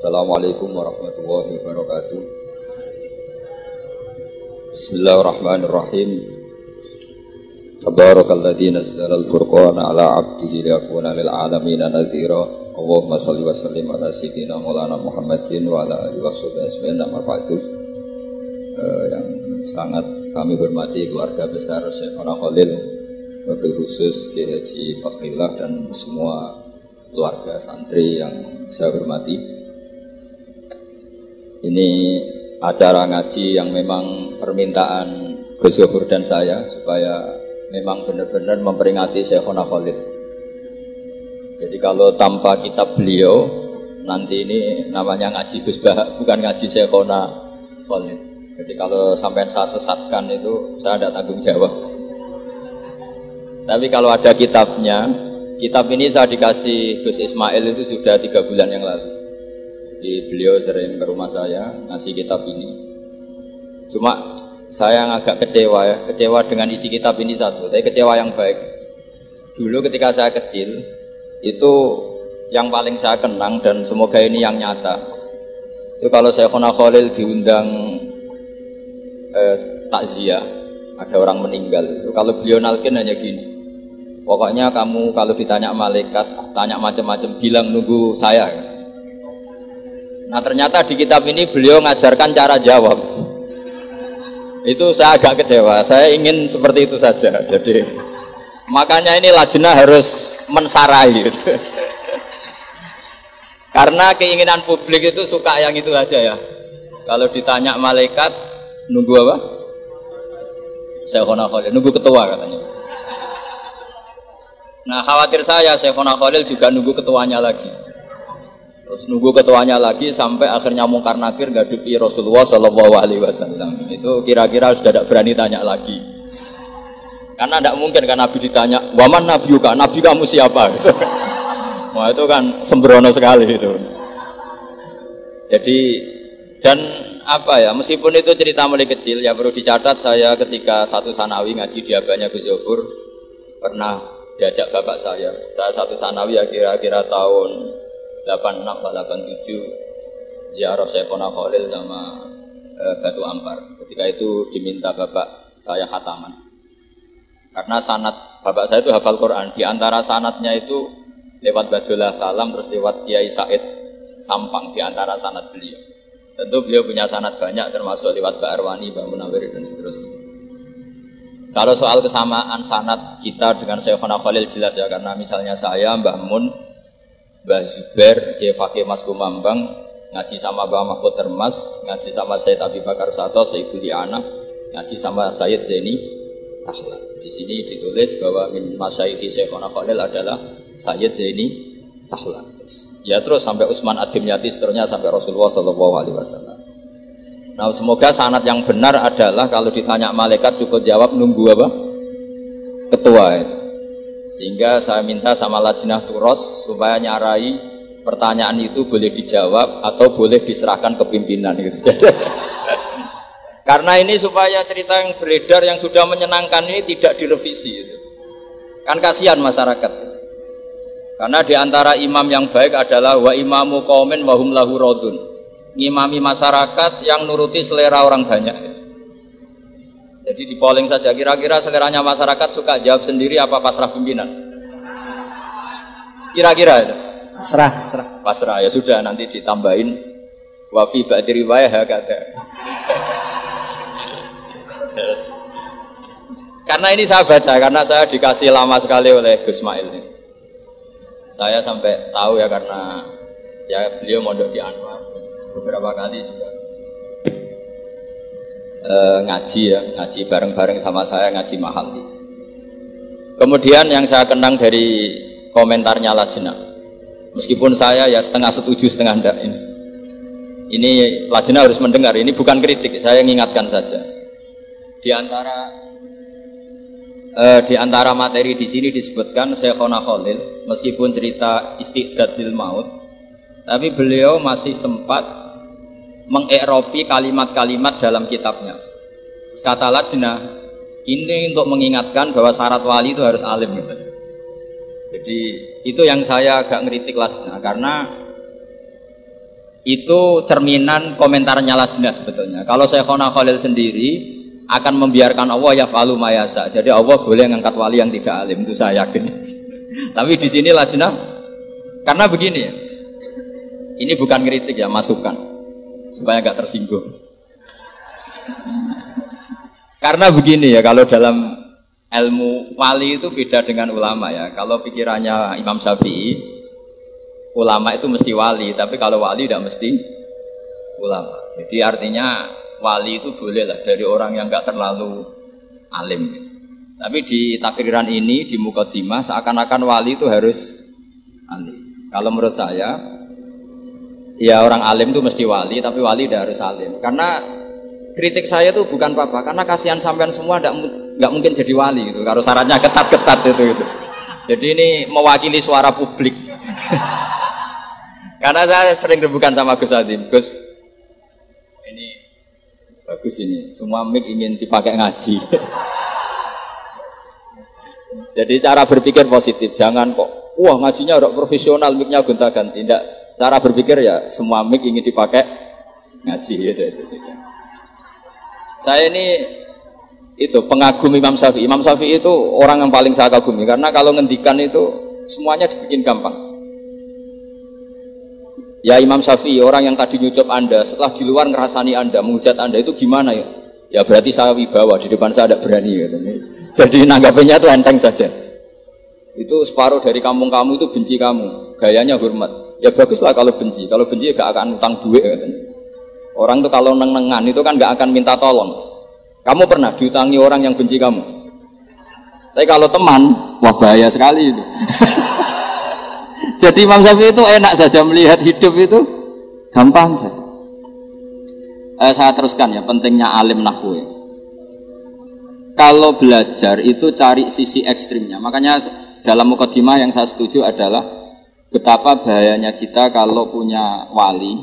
Assalamualaikum warahmatullahi wabarakatuh. Bismillahirrahmanirrahim. Tabarakalladzi nazzala al-furqana ala 'abdihi liyakuna lil 'alamin nadhira. Allahumma shalli wa sallim ala sayyidina Maulana Muhammadin wa ala alihi washabihi amma ba'du. Yang sangat kami hormati keluarga besar Syekhona Khalil, wabil khusus Kiai Haji Fakhrillah dan semua keluarga santri yang saya hormati. Ini acara ngaji yang memang permintaan Gus Yofur dan saya supaya memang benar-benar memperingati Syekhona Khalil. Jadi kalau tanpa kitab beliau nanti ini namanya ngaji Gus Bahak, bukan ngaji Syekhona Khalil. Jadi kalau sampai saya sesatkan itu saya tidak tanggung jawab. Tapi kalau ada kitabnya, kitab ini saya dikasih Gus Ismail itu sudah 3 bulan yang lalu. Jadi beliau sering ke rumah saya ngasih kitab ini. Cuma saya yang agak kecewa dengan isi kitab ini satu, tapi kecewa yang baik. Dulu ketika saya kecil, itu yang paling saya kenang dan semoga ini yang nyata. Itu kalau Syekhona Khalil diundang takziah, ada orang meninggal. Itu kalau beliau nalkin hanya gini, pokoknya kamu kalau ditanya malaikat, tanya macam-macam, bilang nunggu saya. Nah ternyata di kitab ini beliau ngajarkan cara jawab. Itu saya agak kecewa. Saya ingin seperti itu saja. Jadi makanya ini lajnah harus mensarai gitu. Karena keinginan publik itu suka yang itu aja ya. Kalau ditanya malaikat nunggu apa? Syekhona Khalil, nunggu ketua katanya. Nah khawatir saya Syekhona Khalil juga nunggu ketuanya lagi. Terus nunggu ketuanya lagi sampai akhirnya Mungkar Nakir ngadepi Rasulullah SAW. Itu kira-kira sudah tidak berani tanya lagi. Karena tidak mungkin kan Nabi ditanya, "Waman nabiyuka? Nabi kamu siapa?" Gitu. Wah itu kan sembrono sekali itu. Jadi dan apa ya, meskipun itu cerita mulai kecil ya perlu dicatat, saya ketika satu sanawi ngaji di abahnya Gus Yofur pernah diajak bapak saya satu sanawi ya kira-kira tahun 86 atau 87 ziarah Syekhona Khalil sama Batu Ampar. Ketika itu diminta bapak saya khataman. Karena sanad bapak saya itu hafal Quran. Di antara sanadnya itu lewat Badullah Salam terus lewat Kiai Said Sampang di antara sanad beliau. Tentu beliau punya sanad banyak termasuk lewat Mbak Arwani, Mbak Munawir dan seterusnya. Kalau soal kesamaan sanad kita dengan Syekhona Khalil jelas ya, karena misalnya saya, Mbah Mun, Mbah Zubair, Kiai Fakih Mas Kumambang ngaji sama Mbah Mahfud Termas, ngaji sama Sayyid Abi Bakar Sato, Sayyidul Anak, ngaji sama Sayyid Zaini Tahlan. Di sini ditulis bahwa min masyayikhi Syekhona Khalil adalah Sayyid Zaini Tahlan. Ya terus sampai Utsman Ad-Dimyati seterusnya sampai Rasulullah SAW. Nah semoga sanad yang benar adalah kalau ditanya malaikat cukup jawab nunggu apa? Ketua itu. Sehingga saya minta sama Lajnah Turos supaya nyarai pertanyaan itu boleh dijawab atau boleh diserahkan ke pimpinan gitu. Karena ini supaya cerita yang beredar yang sudah menyenangkan ini tidak direvisi gitu. Kan kasihan masyarakat. Karena diantara imam yang baik adalah wa imamu qaumin wa hum lahu radun. Ngimami masyarakat yang nuruti selera orang banyak gitu. Jadi di polling saja, kira-kira seleranya masyarakat suka jawab sendiri apa pasrah pimpinan? Kira-kira itu? Pasrah ya sudah, nanti ditambahin wafi ba'di riwayah kata. Karena ini saya baca, karena saya dikasih lama sekali oleh Gus Ismail ini. Saya sampai tahu ya karena ya beliau mondok di Anwar beberapa kali juga. Ngaji bareng-bareng sama saya, ngaji mahal. Kemudian yang saya kenang dari komentarnya Lajnah, meskipun saya ya setengah setuju setengah enggak ini Lajnah harus mendengar, ini bukan kritik, saya mengingatkan saja. Di antara materi di sini disebutkan Syekhona Khalil meskipun cerita istiqdad bil maut, tapi beliau masih sempat mengeropi kalimat-kalimat dalam kitabnya. Kata Lajnah, ini untuk mengingatkan bahwa syarat wali itu harus alim gitu. Jadi itu yang saya agak ngeritik Lajnah, karena itu cerminan komentarnya lajnah sebetulnya. Kalau Syekhona Khalil sendiri akan membiarkan Allah yaf'alu ma yasha. Jadi Allah boleh ngangkat wali yang tidak alim, itu saya yakin. Tapi di sini lajnah karena begini ya. Ini bukan kritik ya, masukan supaya nggak tersinggung. Karena begini ya, kalau dalam ilmu wali itu beda dengan ulama ya. Kalau pikirannya Imam Syafi'i, ulama itu mesti wali, tapi kalau wali tidak mesti ulama. Jadi artinya wali itu boleh lah dari orang yang nggak terlalu alim. Tapi di takriran ini, di mukadimah, seakan-akan wali itu harus alim. Kalau menurut saya, ya orang alim itu mesti wali, tapi wali tidak harus alim. Karena kritik saya itu bukan apa-apa, karena kasihan sampean semua nggak mungkin jadi wali gitu. Kalau syaratnya ketat-ketat itu. Jadi ini mewakili suara publik. Karena saya sering rebukan sama Gus Adim, Gus ini bagus ini, semua mic ingin dipakai ngaji. Jadi cara berpikir positif, jangan kok, wah ngajinya udah profesional, mic-nya gonta-ganti. Tidak, cara berpikir ya semua mic ingin dipakai ngaji gitu. Saya ini itu pengagum Imam Syafi'i. Imam Syafi'i itu orang yang paling saya kagumi karena kalau ngendikan itu semuanya dibikin gampang. Ya Imam Syafi'i, orang yang tadi nyucap Anda, setelah di luar ngerasani Anda, menghujat Anda itu gimana ya? Ya berarti saya wibawa, di depan saya ada berani gitu. Jadi nanggapinnya itu enteng saja. Itu separuh dari kampung kamu itu benci kamu, gayanya hormat. Ya baguslah kalau benci ya gak akan utang duit gitu. Orang tuh kalau neng-nengan itu kan gak akan minta tolong. Kamu pernah diutangi orang yang benci kamu? Tapi kalau teman, wah bahaya sekali itu. Jadi Imam Syafi'i itu enak saja melihat hidup itu gampang saja. Saya teruskan ya, pentingnya alim nahwu ya. Kalau belajar itu cari sisi ekstrimnya. Makanya dalam mukadimah yang saya setuju adalah betapa bahayanya kita kalau punya wali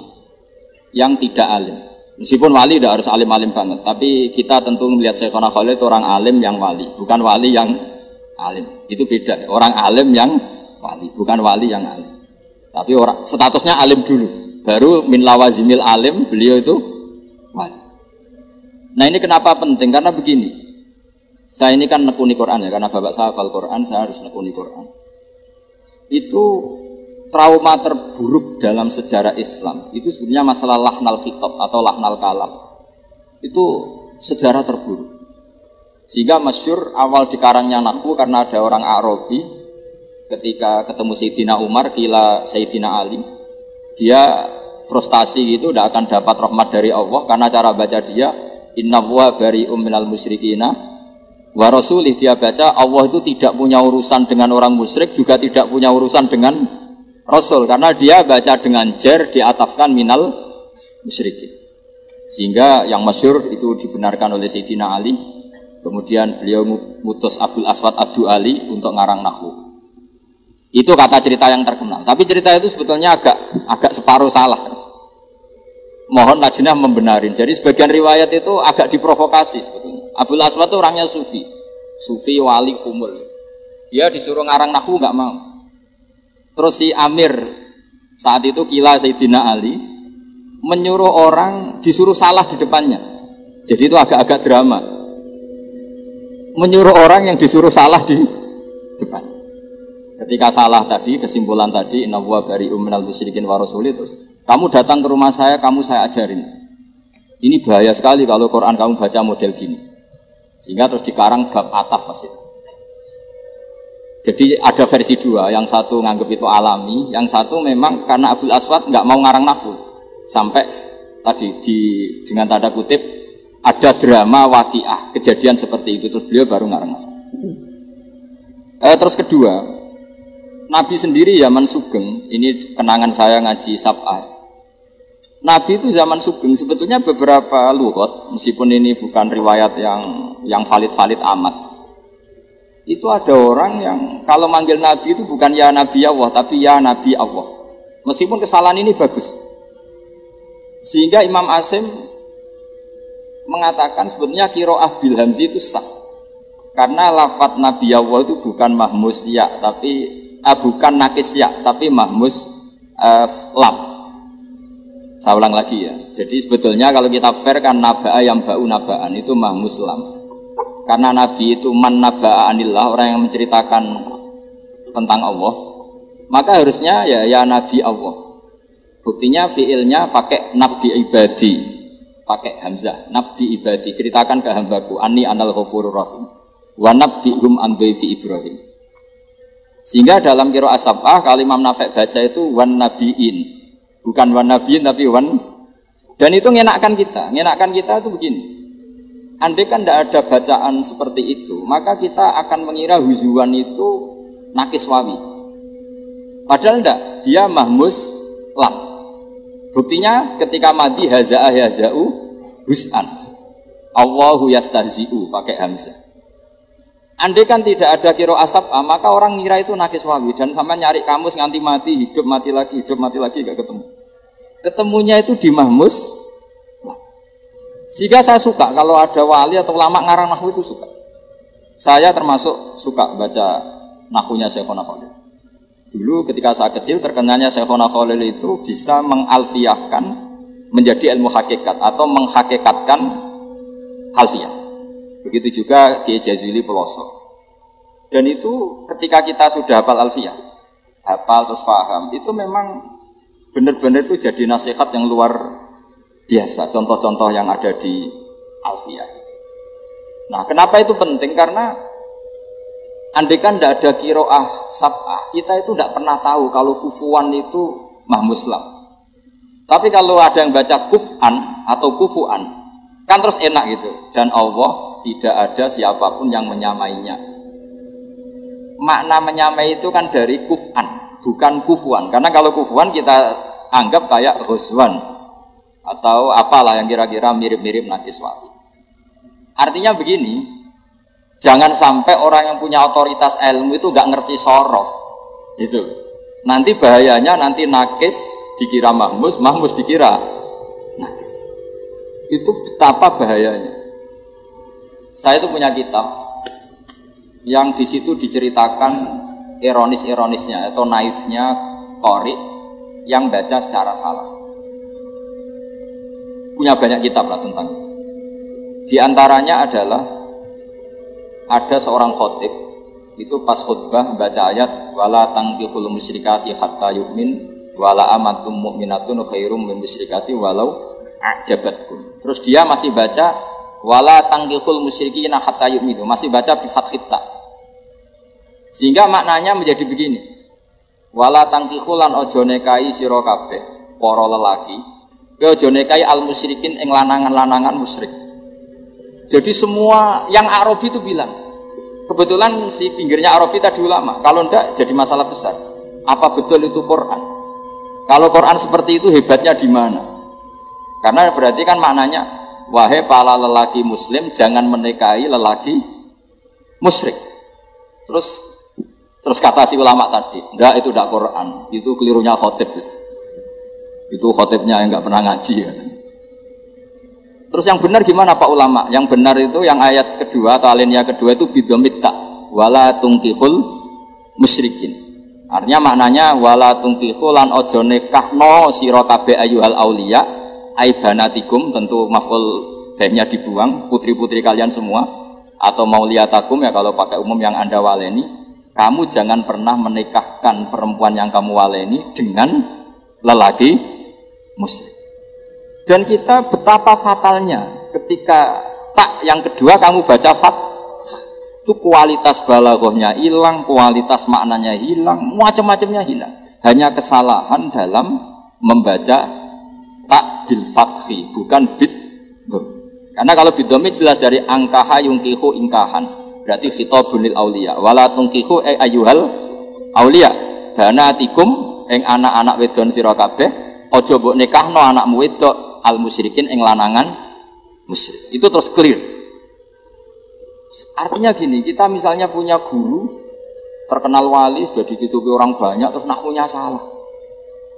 yang tidak alim. Meskipun wali tidak harus alim-alim banget, tapi kita tentu melihat Syekhona Khalil itu orang alim yang wali, bukan wali yang alim. Itu beda. Orang alim yang wali, bukan wali yang alim. Tapi orang statusnya alim dulu, baru min lawazimil alim beliau itu wali. Nah ini kenapa penting? Karena begini, saya ini kan nekuni Quran ya, karena bapak saya hafal Quran, saya harus nekuni Quran. Itu trauma terburuk dalam sejarah Islam itu sebenarnya masalah lahnal khitab atau lahnal kalam. Itu sejarah terburuk. Sehingga masyhur awal dikarangnya nahwu karena ada orang Arabi ketika ketemu Sayyidina Umar kila Sayyidina Ali, dia frustasi gitu, tidak akan dapat rahmat dari Allah karena cara baca dia innallaha bari'um minal musyrikina wa rasulih. Dia baca Allah itu tidak punya urusan dengan orang musyrik, juga tidak punya urusan dengan Rasul, karena dia baca dengan jar diatafkan minal musyrikin. Sehingga yang masyhur itu dibenarkan oleh Sayyidina Ali. Kemudian beliau mutus Abdul Aswad Ad-Du'ali untuk ngarang nahwu. Itu kata cerita yang terkenal. Tapi cerita itu sebetulnya agak separuh salah. Mohon lajnah membenarin. Jadi sebagian riwayat itu agak diprovokasi sebetulnya. Abdul Aswad itu orangnya sufi wali humul. Dia disuruh ngarang nahwu nggak mau. Terus si Amir saat itu kila Sayyidina Ali menyuruh orang disuruh salah di depannya. Jadi itu agak-agak drama. Menyuruh orang yang disuruh salah di depan. Ketika salah tadi, kesimpulan tadi innallaha bari'um minal musyrikin wa rasulih, terus kamu datang ke rumah saya saya ajarin. Ini bahaya sekali kalau Quran kamu baca model gini. Sehingga terus dikarang bab ataf pasti. Jadi ada versi dua, yang satu nganggap itu alami, yang satu memang karena Abdul Aswad nggak mau ngarang nahwu. Sampai tadi dengan tanda kutip ada drama waqiah, kejadian seperti itu, terus beliau baru ngarang nahwu. Terus kedua, Nabi sendiri zaman Sugeng, ini kenangan saya ngaji Sab'ah. Nabi itu zaman Sugeng sebetulnya beberapa lughat, meskipun ini bukan riwayat yang valid-valid amat. Itu ada orang yang kalau manggil Nabi itu bukan ya Nabi Allah, tapi ya Nabi Allah. Meskipun kesalahan ini bagus. Sehingga Imam Asim mengatakan sebetulnya qiraah bil hamzi itu sah. Karena lafadz Nabi Allah itu bukan mahmus ya, tapi bukan nakis ya, tapi mahmus lam. Saya ulang lagi ya. Jadi sebetulnya kalau kita fair kan naba'a yang ba'u naba'an itu mahmus lam. Karena Nabi itu man naba'a anillah, orang yang menceritakan tentang Allah, maka harusnya ya Nabi Allah. Buktinya fiilnya pakai nabi ibadi, pakai hamzah, nabi ibadi, ceritakan ke hambaku anni anal ghafurur rahim wa nabbihum an dhaifi Ibrahim. Sehingga dalam qiraat sab'ah kalau Imam Nafi' baca itu wan nabiin, bukan wan nabiin tapi wan. Dan itu ngenakkan kita itu begini. Andai kan tidak ada bacaan seperti itu, maka kita akan mengira huzuan itu nakis wawi. Padahal tidak, dia mahmus lam. Buktinya ketika madi haza'ah yaza'u hus'an. Allahu yastahzi'u pakai hamzah. Andai kan tidak ada kiro asab, maka orang ngira itu nakis wawi. Dan sampai nyari kamus nganti mati, hidup mati lagi, gak ketemu. Ketemunya itu di mahmus. Sehingga saya suka kalau ada wali atau ulama ngarang nahwu itu suka. Saya termasuk suka baca nahwunya Syekhona Khalil. Dulu ketika saya kecil terkenalnya Syekhona Khalil itu bisa mengalfiahkan menjadi ilmu hakikat atau menghakikatkan alfiah. Begitu juga Kiai Jazili Peloso. Dan itu ketika kita sudah hafal alfiah, hafal terus paham, itu memang benar-benar itu jadi nasihat yang luar biasa, contoh-contoh yang ada di alfiah. Nah, kenapa itu penting? Karena andai kan tidak ada kiroah sab'ah, kita itu tidak pernah tahu kalau kufuan itu mahmuslam. Tapi kalau ada yang baca kuf'an atau kufu'an, kan terus enak gitu. Dan Allah tidak ada siapapun yang menyamainya. Makna menyamai itu kan dari kuf'an, bukan kufuan. Karena kalau kufuan kita anggap kayak ghuswan atau apalah yang kira-kira mirip-mirip nakis wawi. Artinya begini, jangan sampai orang yang punya otoritas ilmu itu gak ngerti sorof. Itu nanti bahayanya, nanti nakis dikira mahmus, mahmus dikira nakis. Itu betapa bahayanya. Saya itu punya kitab yang di situ diceritakan ironis-ironisnya atau naifnya qari yang baca secara salah. Punya banyak kitab lah tentang itu. Di antaranya adalah ada seorang khotib itu pas khutbah baca ayat wala tangkihul musyrikati hatta yu'min wala amatum mu'minatun khairum min musyrikati walau a'jabatkum. Terus dia masih baca wala tangkihul musyrikina hatta yu'minu, masih baca bi fathit ta. Sehingga maknanya menjadi begini. Wala tangkihulan ojo nekai sira kabeh para lelaki ojo nekai al musyrikin ing lanangan-lanangan musyrik. Jadi semua yang Arabi itu bilang, kebetulan si pinggirnya Arabi tadi ulama, kalau ndak jadi masalah besar. Apa betul itu Quran? Kalau Quran seperti itu hebatnya di mana? Karena berarti kan maknanya wahai para lelaki muslim jangan menikahi lelaki musyrik. Terus kata si ulama tadi, ndak itu ndak Quran, itu kelirunya khotib gitu. Itu khotibnya yang nggak pernah ngaji ya. Terus yang benar gimana Pak ulama? Yang benar itu yang ayat kedua atau alinea kedua itu bidomit tak wala tungkihul musyrikin. Artinya maknanya wala tungkihul lan ojo nekahno sira kabeh ayyuhal auliya aibanatikum, tentu maf'ul behnya dibuang, putri-putri kalian semua, atau mauliyatakum ya kalau pakai umum yang Anda waleni, kamu jangan pernah menikahkan perempuan yang kamu waleni dengan lelaki musyrik. Dan kita betapa fatalnya ketika tak yang kedua kamu baca fathah, itu kualitas balaghahnya hilang, kualitas maknanya hilang, macam-macamnya hilang. Hanya kesalahan dalam membaca tak bil fathi, bukan bid dhom. Karena kalau bid dhom jelas dari angkaha yungkihu ingkahan, berarti khitabun lil auliya. Wala tungkihu ayyuhal auliya banatikum ing anak-anak wedon sira kabeh ojo mbok nikahno anakmu wedok al musyrikin ing lanangan musyrik. Itu terus clear. Artinya gini, kita misalnya punya guru terkenal wali sudah dicucuki orang banyak terus nahwunya salah.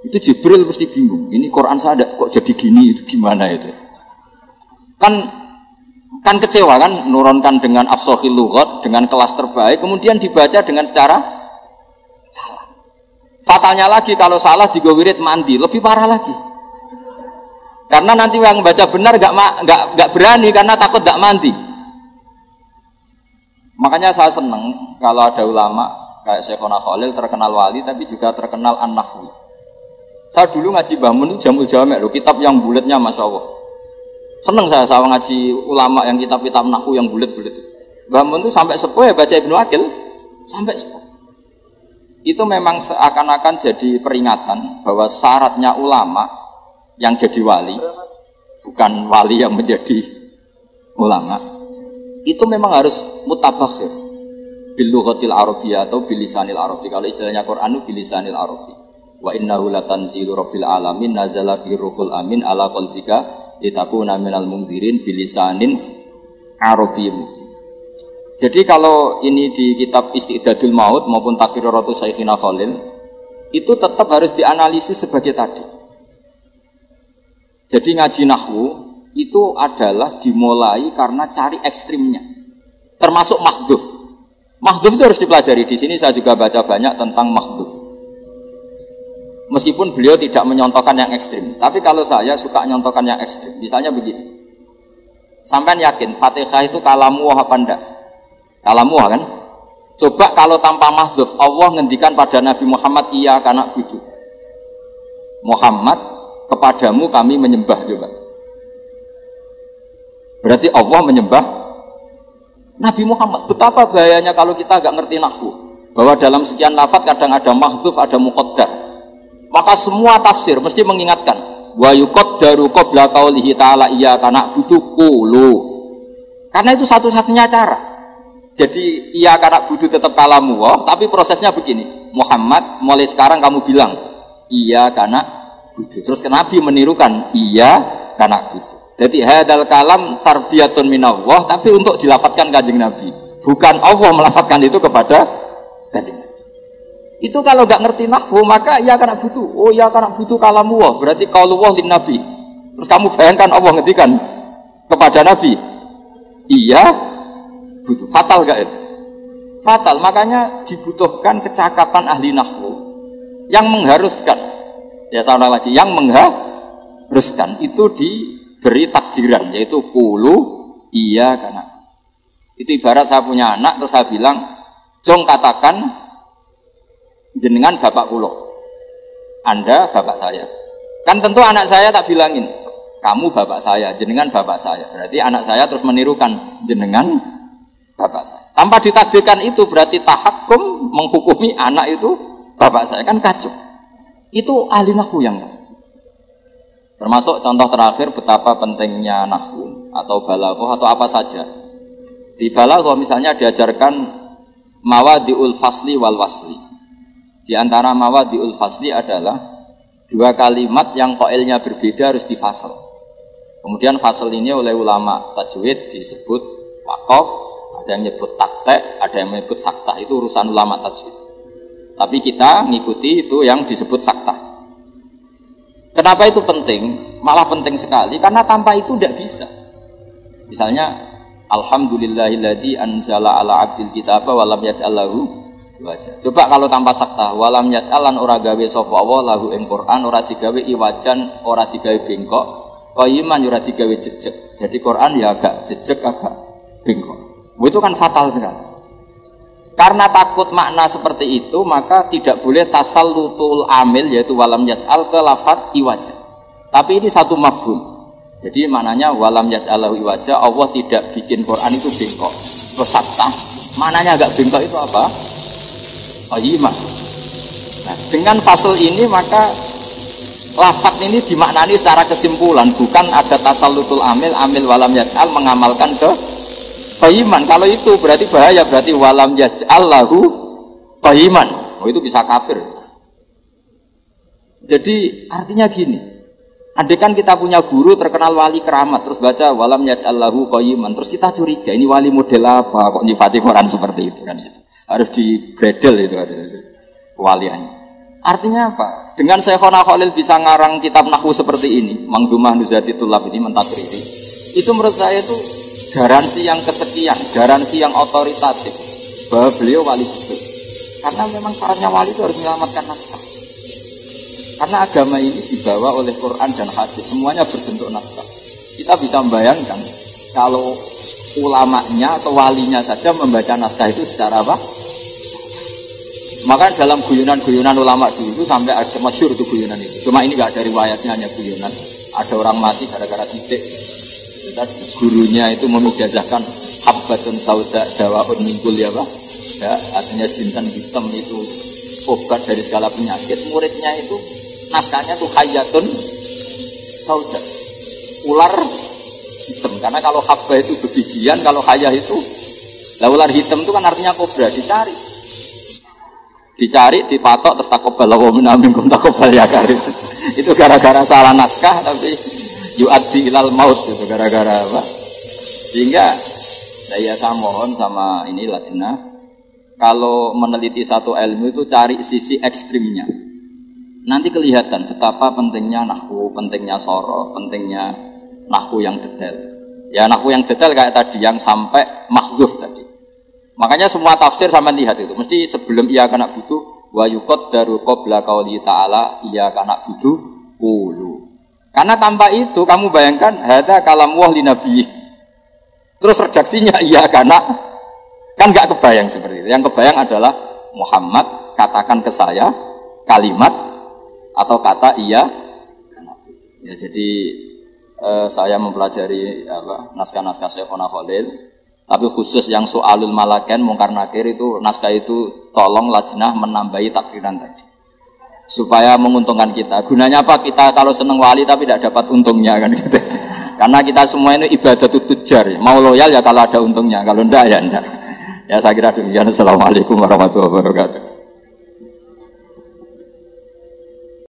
Itu Jibril mesti bingung. Ini Quran saya kok jadi gini, itu gimana itu? Kan kecewa kan, nurunkan dengan afshahil lughat, dengan kelas terbaik, kemudian dibaca dengan secara salah. Fatalnya lagi kalau salah digo wirid mandi, lebih parah lagi. Karena nanti yang baca benar nggak berani karena takut nggak mandi. Makanya saya seneng kalau ada ulama kayak Syekhona Khalil terkenal wali tapi juga terkenal an-nahwi. Saya dulu ngaji Mbah Mun Jamul Jami' loh, kitab yang bulatnya Masya Allah. Seneng saya ngaji ulama yang kitab-kitab nahwu yang bulat-bulat. Mbah Mun itu sampai sepuh ya baca Ibnu Aqil sampai sepuh. Itu memang seakan-akan jadi peringatan bahwa syaratnya ulama yang jadi wali, bukan wali yang menjadi ulama, itu memang harus mutabakhir bil lughatil arabiyyah atau bil lisanil arabi. Kalau istilahnya Quran itu bil lisanil arabi. Wa innahu latanzilu rabbil alamin nazala bihi ruhul amin ala qalbika litakuna minal mundzirin bil lisanin arabiyyin. Jadi kalau ini di kitab Istidadul Maut maupun Taqriratus Syekhina Khalil itu tetap harus dianalisis sebagai tadi. Jadi ngaji nahwu itu adalah dimulai karena cari ekstrimnya, termasuk mahdhuf. Mahdhuf itu harus dipelajari. Di sini saya juga baca banyak tentang mahdhuf. Meskipun beliau tidak menyontohkan yang ekstrim, tapi kalau saya suka menyontohkan yang ekstrim. Misalnya begini, sampean yakin Fatihah itu kalamu apa enggak? Kalamu kan? Coba kalau tanpa mahdhuf, Allah ngendikan pada Nabi Muhammad, iya karena budu Muhammad kepadamu kami menyembah, coba. Berarti Allah menyembah Nabi Muhammad. Betapa bahayanya kalau kita agak ngerti nahwu, bahwa dalam sekian lafaz kadang ada mahdzuf, ada muqaddar. Maka semua tafsir mesti mengingatkan wa yuqaddaru qabla qaulihi ta'ala iyyaka na'budu qulu. Karena itu satu-satunya cara. Jadi iyyaka na'budu tetap kalamu, tapi prosesnya begini. Muhammad, mulai sekarang kamu bilang iyyaka na'budu. Terus Nabi menirukan iya karena butuh. Jadi hadal kalam tarbiyatun minallah, tapi untuk dilafatkan Kanjeng Nabi, bukan Allah melafatkan itu kepada Kanjeng Nabi. Itu kalau nggak ngerti nahwu maka iya karena butuh. Oh iya karena butuh kalamu wah, berarti qaulullah lin Nabi. Terus kamu bayangkan Allah ngendikan kepada Nabi iya butuh. Fatal gak itu? Fatal. Makanya dibutuhkan kecakapan ahli nahwu yang mengharuskan. Ya sama lagi yang mengharuskan itu diberi takdiran, yaitu qulu iya karena itu ibarat saya punya anak terus saya bilang jong katakan jenengan bapak kulo, Anda bapak saya. Kan tentu anak saya tak bilangin kamu bapak saya, jenengan bapak saya. Berarti anak saya terus menirukan jenengan bapak saya. Tanpa ditakdirkan itu berarti tahakkum menghukumi anak itu bapak saya, kan kacau. Itu ahli nahwu yang termasuk contoh terakhir betapa pentingnya nahwu atau balaghah atau apa saja. Di balaghah misalnya diajarkan mawadi'ul fasli wal wasli. Di antara mawadi'ul fasli adalah dua kalimat yang qailnya berbeda harus difasal. Kemudian fasal ini oleh ulama tajwid disebut waqaf, ada yang menyebut taktek, ada yang menyebut saktah. Itu urusan ulama tajwid. Tapi kita ngikuti itu yang disebut saktah. Kenapa itu penting? Malah penting sekali karena tanpa itu tidak bisa. Misalnya alhamdulillahilladzi anzala ala 'abdil kitaba wa lam yaj'al lahu iwaja. Coba kalau tanpa saktah wa lam yaj'alan ora gawe sapa Allah lahu ing Quran, ora digawe iwajan, ora digawe bengkok, qayyiman ora digawe jejeg. Jadi Quran ya agak jejeg agak bengkok. Itu kan fatal sekali. Karena takut makna seperti itu, maka tidak boleh tasallutul amil, yaitu walam yaj'al ke lafadz iwaja. Tapi ini satu mafhum. Jadi maknanya walam yaj'alahu iwaja, Allah tidak bikin Quran itu bengkok. Terus saktah, maknanya agak bengkok itu apa? Qayyimah. Nah, dengan fasal ini maka lafadz ini dimaknani secara kesimpulan, bukan ada tasallutul amil walam yaj'al mengamalkan ke qayyiman. Kalau itu berarti bahaya, berarti walam yaj'al lahu qayyiman. Oh itu bisa kafir. Jadi artinya gini, andaikan kita punya guru terkenal wali keramat terus baca walam yaj'al lahu qayyiman, terus kita curiga ini wali model apa kok nyifati Quran seperti itu kan itu. Harus digredel itu kewaliannya. Artinya apa? Dengan Syekhona Khalil bisa ngarang kitab nahwu seperti ini, Manzumah Nuzhatut Thullab ini mentakriri. Itu menurut saya itu garansi yang kesekian, garansi yang otoritatif bahwa beliau wali betul. Karena memang syaratnya wali itu harus menyelamatkan naskah. Karena agama ini dibawa oleh Quran dan hadis, semuanya berbentuk naskah. Kita bisa membayangkan kalau ulamanya atau walinya saja membaca naskah itu secara apa? Maka dalam guyonan-guyonan ulama dulu sampai ada masyhur itu guyonan itu. Cuma ini nggak ada riwayatnya, hanya guyonan. Ada orang mati gara-gara titik. Gurunya itu memijazahkan habbatun sauda dawaun mingkul ya Pak. Ya, artinya jintan hitam itu obat dari segala penyakit. Muridnya itu naskahnya tuh hayatun sauda, ular hitam. Karena kalau habba itu bebijian, kalau hayah itu ular hitam itu kan artinya kobra. Dicari, dipatok, terus takobal wa minkum takobal ya karim. Itu gara-gara salah naskah tapi yu'addi ilal maut gitu, gara-gara apa? Sehingga saya mohon sama ini lajnah, kalau meneliti satu ilmu itu cari sisi ekstrimnya. Nanti kelihatan betapa pentingnya nahwu, pentingnya soroh, pentingnya nahwu yang detail. Ya nahwu yang detail kayak tadi yang sampai mahdzuf tadi. Makanya semua tafsir sama lihat itu mesti sebelum ia kena butuh wa yuqaddaru qabla qauli ta'ala ia kena butuh qulu. Karena tanpa itu kamu bayangkan hadza kalamullah li nabi. Terus redaksinya iya karena kan enggak kebayang seperti itu. Yang kebayang adalah Muhammad katakan ke saya kalimat atau kata iya. Ya jadi saya mempelajari naskah-naskah Syekhona Khalil. Tapi khusus yang soalul malaken mungkar nakir itu naskah itu tolong lajnah menambahi takriran tadi supaya menguntungkan kita. Gunanya apa? Kita kalau seneng wali tapi tidak dapat untungnya kan gitu. Karena kita semua ini ibadah tujar, mau loyal ya kalau ada untungnya, kalau enggak ya enggak. Ya saya kira demikian. Assalamualaikum warahmatullahi wabarakatuh.